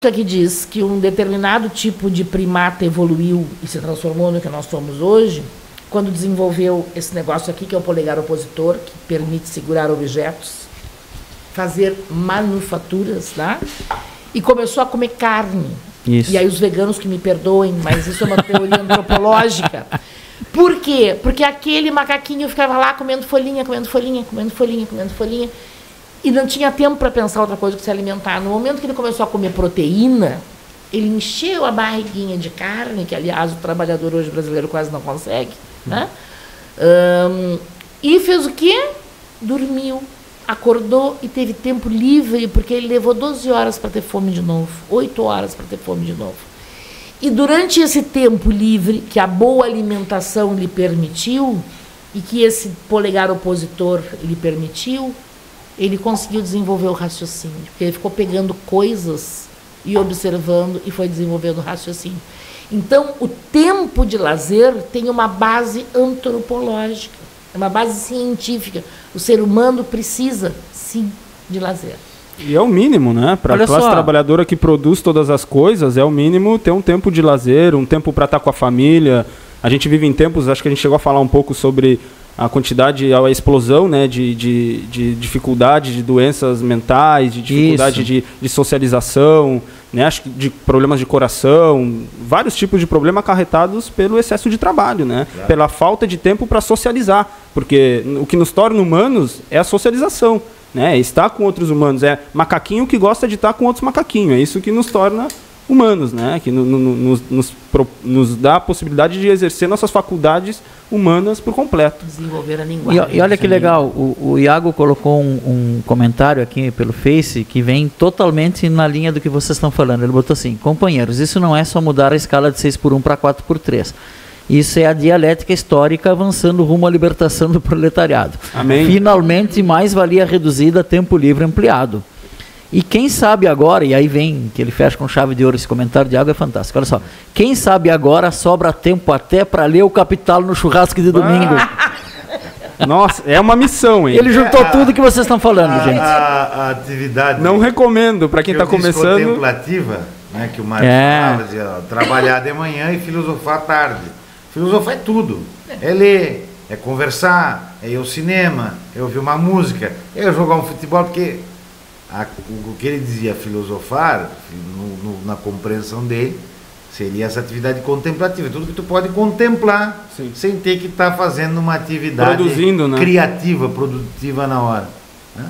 que diz que um determinado tipo de primata evoluiu e se transformou no que nós somos hoje, quando desenvolveu esse negócio aqui, que é o polegar opositor, que permite segurar objetos, fazer manufaturas, tá? E começou a comer carne. Isso. E aí os veganos que me perdoem, mas isso é uma teoria antropológica. Por quê? Porque aquele macaquinho ficava lá comendo folhinha, comendo folhinha, comendo folhinha, comendo folhinha, e não tinha tempo para pensar outra coisa que se alimentar. No momento que ele começou a comer proteína, ele encheu a barriguinha de carne, que, aliás, o trabalhador hoje brasileiro quase não consegue, né? E fez o quê? Dormiu, acordou e teve tempo livre, porque ele levou 12 horas para ter fome de novo, 8 horas para ter fome de novo. E durante esse tempo livre, que a boa alimentação lhe permitiu, e que esse polegar opositor lhe permitiu, ele conseguiu desenvolver o raciocínio, porque ele ficou pegando coisas e observando e foi desenvolvendo o raciocínio. Então, o tempo de lazer tem uma base antropológica, é uma base científica. O ser humano precisa, sim, de lazer. E é o mínimo, né? Para a classe trabalhadora que produz todas as coisas, é o mínimo ter um tempo de lazer, um tempo para estar com a família. A gente vive em tempos, acho que a gente chegou a falar um pouco sobre a quantidade, a explosão, né, de dificuldade de doenças mentais, de dificuldade de socialização, né, acho que de problemas de coração, vários tipos de problemas acarretados pelo excesso de trabalho, né, claro. Pela falta de tempo para socializar, porque o que nos torna humanos é a socialização, né, estar com outros humanos, é macaquinho que gosta de estar com outros macaquinhos, é isso que nos torna humanos, né, que nos dá a possibilidade de exercer nossas faculdades humanas por completo. Desenvolver a linguagem. E olha que legal, o Iago colocou um comentário aqui pelo Face que vem totalmente na linha do que vocês estão falando. Ele botou assim: companheiros, isso não é só mudar a escala de 6x1 para 4x3. Isso é a dialética histórica avançando rumo à libertação do proletariado. Amém. Finalmente, mais-valia reduzida, tempo livre ampliado. E quem sabe agora, e aí vem que ele fecha com chave de ouro, esse comentário de Iago é fantástico. Olha só, quem sabe agora sobra tempo até para ler o Capital no churrasco de domingo. Nossa, é uma missão, hein? Ele juntou tudo que vocês estão falando, gente. A atividade... Não recomendo para quem está começando. Contemplativa, né, que o Mário falava, dizia, trabalhar de manhã e filosofar à tarde. Filosofar é tudo. É ler, é conversar, é ir ao cinema, é ouvir uma música, é jogar um futebol, porque... o que ele dizia filosofar, na compreensão dele, seria essa atividade contemplativa, tudo que tu pode contemplar, sim, sem ter que estar fazendo uma atividade produzindo, né, criativa, produtiva na hora, né?